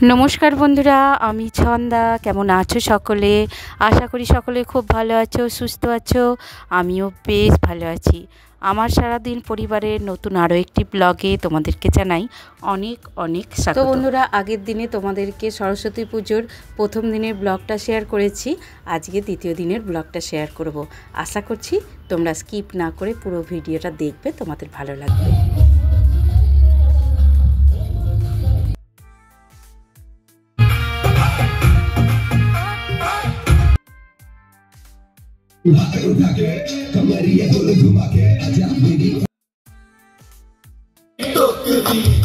नमस्कार बंधुरा आमी छंदा केमन आछो सकले आशा करी सकले खूब भालो आछो सुस्थ आछो आमिओ बेश भालो आछि। आमार सारा दिन परिवारेर नतून आरो एकटी ब्लगे तोमादेरके जानाई अनेक अनेक स्वागत। तो बंधुरा आगेर दिने तोमादेरके सरस्वती पुजोर प्रथम दिनेर ब्लगटा शेयर करेछि, आजके द्वितीय दिनेर ब्लगटा शेयर करब। आशा करछि तोमरा स्किप ना करे पुरो भिडियोटा देखबे, तोमादेर भालो लागबे।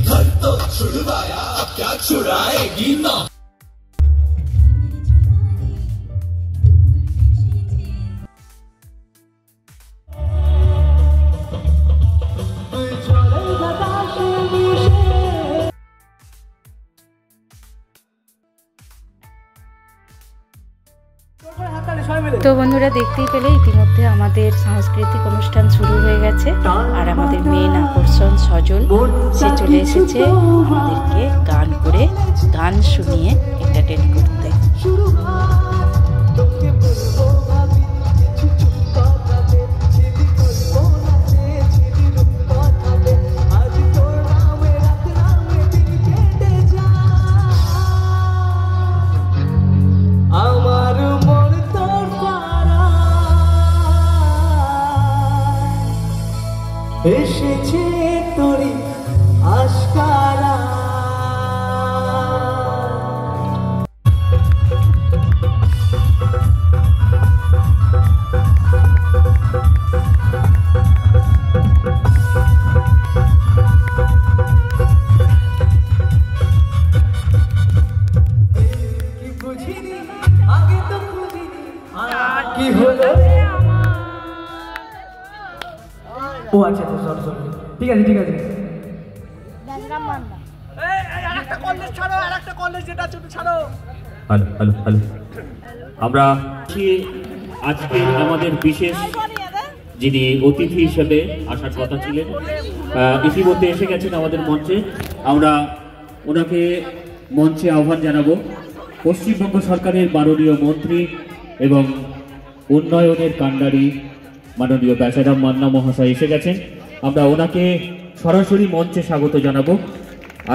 घर तो छुड़वाया, अब क्या छुड़ाएगी ना। तो बंधुरा देखतेई पेले इतिमध्ये आमादेर सांस्कृतिक अनुष्ठान शुरू हो गेছে আর আমাদের মেন আকর্ষণ সজল সে চলে এসেছে আমাদেরকে গান করে গান শুনিয়ে এন্টারটেইন করতে। এসেছে তোরে আশকারা কি বুঝিনি আগে তো বুঝিনি কি হলো। ও আচ্ছা আচ্ছা সরি ঠিক আছে ঠিক আছে। আরেকটা কলেজ ছাড়ো, আরেকটা কলেজ যেটা ছোট ছাড়ো। হ্যালো হ্যালো হ্যালো আমরা আজকে আমাদের বিশেষ যিনি অতিথি হিসেবে আসার কথা ছিলেন ইতিমধ্যে এসে গেছেন আমাদের মঞ্চে। আমরা ওনাকে মঞ্চে আহ্বান জানাবো। পশ্চিমবঙ্গ সরকারের মাননীয় মন্ত্রী এবং উন্নয়নের কাণ্ডারি মাননীয় বেচারাম মান্না মহাশয় এসে গেছেন। আমরা ওনাকে সরাসরি মঞ্চে স্বাগত জানাবো।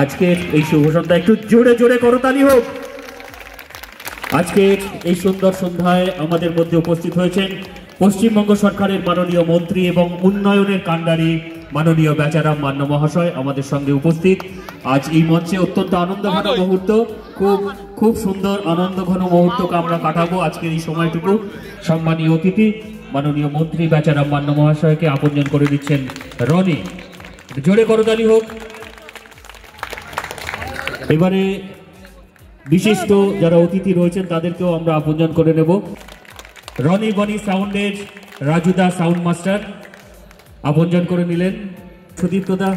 আজকের এই শুভ সন্ধ্যা একটু জোরে জোরে করতালি হোক। আজকের এই সুন্দর সন্ধ্যায় আমাদের মধ্যে উপস্থিত হয়েছেন পশ্চিমবঙ্গ সরকারের মাননীয় মন্ত্রী এবং উন্নয়নের কাণ্ডারি মাননীয় বেচারাম মান্না মহাশয় আমাদের সঙ্গে উপস্থিত। আজ এই মঞ্চে অত্যন্ত আনন্দঘন মুহূর্ত, খুব সুন্দর আনন্দঘন মুহূর্তকে আমরা কাটাবো আজকের এই সময়টুকু। সম্মানীয় অতিথি মাননীয় মন্ত্রী বেচারাম মান্না মহাশয়কে আপনজন করে দিচ্ছেন রনি। জোরে করতালি হোক। এবারে বিশিষ্ট যারা অতিথি রয়েছেন তাদেরকেও আমরা আপনজন করে নেব। রনি বনি সাউন্ডের রাজুদা সাউন্ড মাস্টার আপনজন করে নিলেন। সুদীপ্ত দা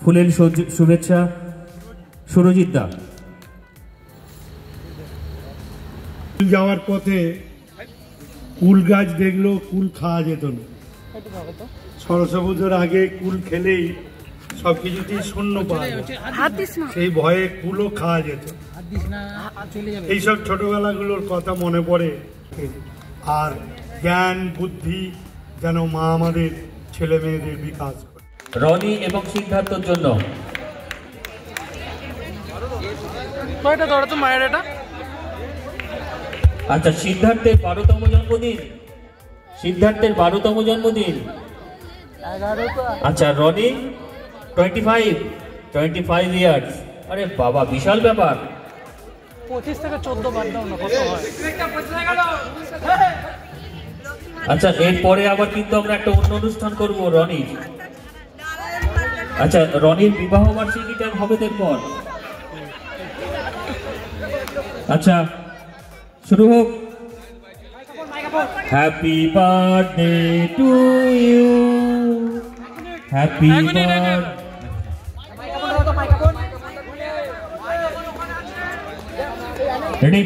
ফুলের শুভেচ্ছা। সুরজিৎ দা যাওয়ার পথে কুল গাছ দেখলো, কুল খাওয়া যেত না। সরস্বতী পুজোর আগে কুল খেলেই সবকিছুতেই শূন্য পাওয়া যেত, সেই ভয়ে কুলও খাওয়া যেত। এইসব ছোটবেলাগুলোর কথা মনে পড়ে। আর জ্ঞান বুদ্ধি যেন মা আমাদের ছেলে মেয়েদের বিকাশ করে। রনি এবং সিদ্ধার্থর জন্য আচ্ছা সিদ্ধার্থের 12তম জন্মদিন, সিদ্ধার্থের 12তম জন্মদিন। আচ্ছা রনি 25 ইয়ার্স। আরে বাবা বিশাল ব্যাপার। 25 থেকে 14 বাদ দাও না, কত হয়? আচ্ছা এরপরে আবার কিন্তু আমরা একটা অন্য অনুষ্ঠান করব রনির। আচ্ছা রনির বিবাহ বার্ষিকীটা হবে এরপর। আচ্ছা শুরু হোক। Happy birthday to you, happy birthday. Ready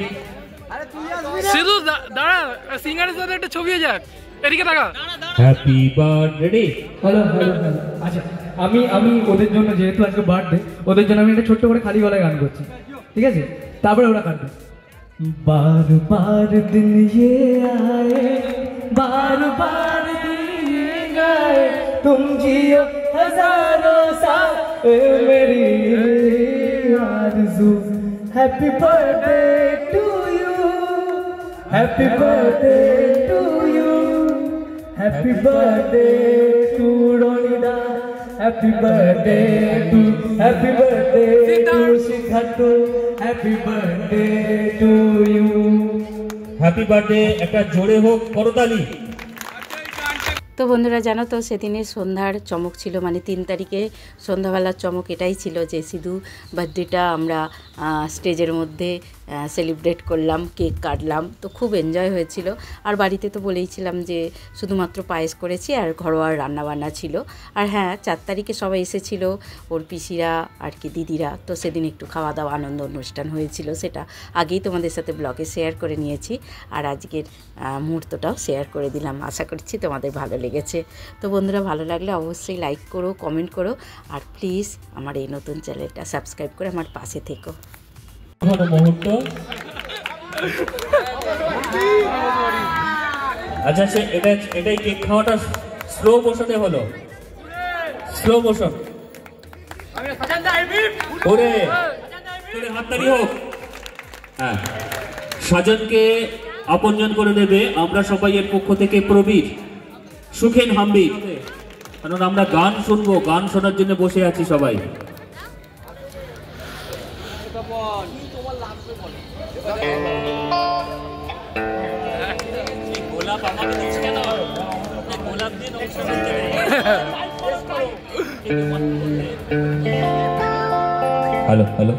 Sidhu দাঁড়া, সিঙ্গারের সাথে একটা ছবি হয়ে যাক। এদিকে তাকা। Happy birthday. Hello hello hello. আচ্ছা আমি ওদের জন্য, যেহেতু আজকে বার্থডে, ওদের জন্য আমি একটা ছোট্ট করে খালি গলায় গান করছি, ঠিক আছে, তারপরে ওরা কাটবে। बार बार दिन ये आए, बार बार दिन ये गाए, तुम जियो हजारों साल ए मेरी आरज़ू। Happy birthday to you, happy birthday to you, happy birthday to Ronida, happy birthday to, happy birthday to Siddharth, happy birthday to you. Happy birthday একটা জোরে হোক করতালি। তো বন্ধুরা জানো তো সেদিনের সন্ধ্যার চমক ছিল, মানে 3 তারিখে সন্ধ্যাবেলার চমক এটাই ছিল যে সিধু বার্থডেটা আমরা স্টেজের মধ্যে সেলিব্রেট করলাম, কেক কাটলাম, তো খুব এনজয় হয়েছিল। আর বাড়িতে তো বলেইছিলাম যে শুধুমাত্র পায়েস করেছি আর ঘরোয়া রান্নাবান্না ছিল। আর হ্যাঁ 4 তারিখে সবাই এসেছিল, ওর পিসিরা আর কি দিদিরা, তো সেদিন একটু খাওয়া দাওয়া আনন্দ অনুষ্ঠান হয়েছিল, সেটা আগেই তোমাদের সাথে ব্লগে শেয়ার করে নিয়েছি। আর আজকের মুহূর্তটাও শেয়ার করে দিলাম, আশা করছি তোমাদের ভালো লেগেছে। তো বন্ধুরা ভালো লাগলে অবশ্যই লাইক করো, কমেন্ট করো, আর প্লিজ আমার এই নতুন চ্যানেলটা সাবস্ক্রাইব করে আমার পাশে থেকো। মুহূর্ত আচ্ছা এটাই কেক খাওয়াটা স্লো মোশনে হলো, স্লো মোশন ওরে হাততালি হোক। হ্যাঁ, সাজনকে আপনজন করে দেবে আমরা সবাই এর পক্ষ থেকে প্রবীর সুখেন হাম্বির, কারণ আমরা গান শুনবো, গান শোনার জন্য বসে আছি সবাই। গোলাপ আমাকে দিচ্ছ কেন? গোলাপ দিয়ে হ্যালো হ্যালো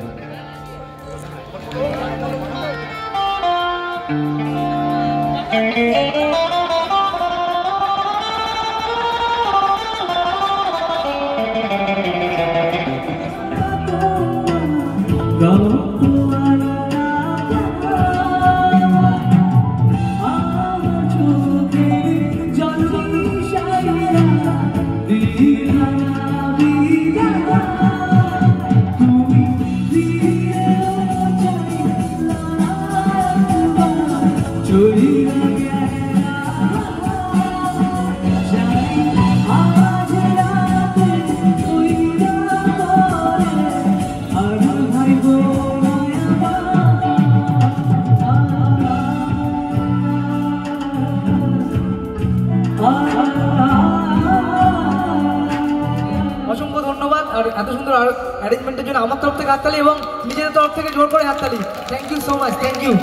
অসংখ্য ধন্যবাদ। আর এত সুন্দর অ্যারেঞ্জমেন্টের জন্য আমার তরফ থেকে হাততালি এবং নিজেদের তরফ থেকে জোর করে হাততালি। Thank you so much, thank you.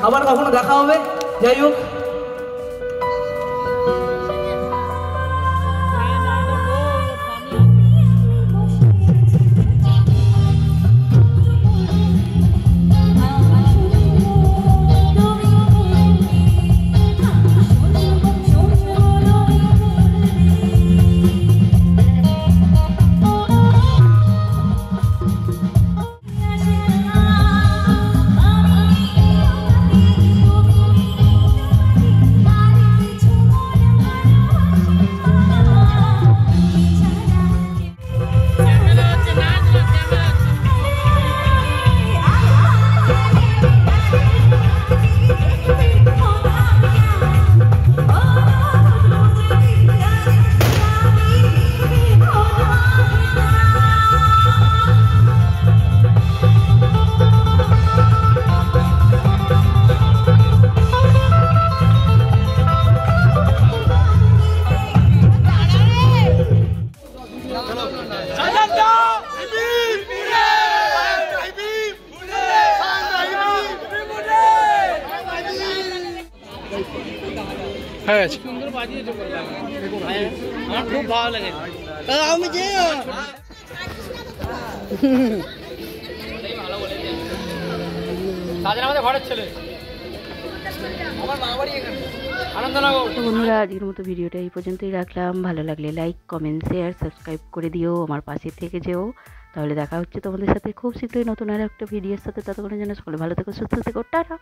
আবার কখনো দেখা হবে। যাই হোক, সুন্দর বাজিয়েছো, আমার খুব ভালো লাগে। আমি যে সাজেন আমাদের ঘরের ছেলে, আমার মা বাড়ি এখানে আনন্দনগর। তো বন্ধুরা আজকের মতো ভিডিওটা এই পর্যন্তই রাখলাম। ভালো লাগলে লাইক, কমেন্ট, শেয়ার, সাবস্ক্রাইব করে দিও, আমার পাশে থেকে যেও। তাহলে দেখা হচ্ছে তোমাদের সাথে খুব শীঘ্রই নতুন আর একটা ভিডিওর সাথে। ততক্ষণের জন্য সকলে ভালো থেকো, সুস্থ থেকো, টাটা।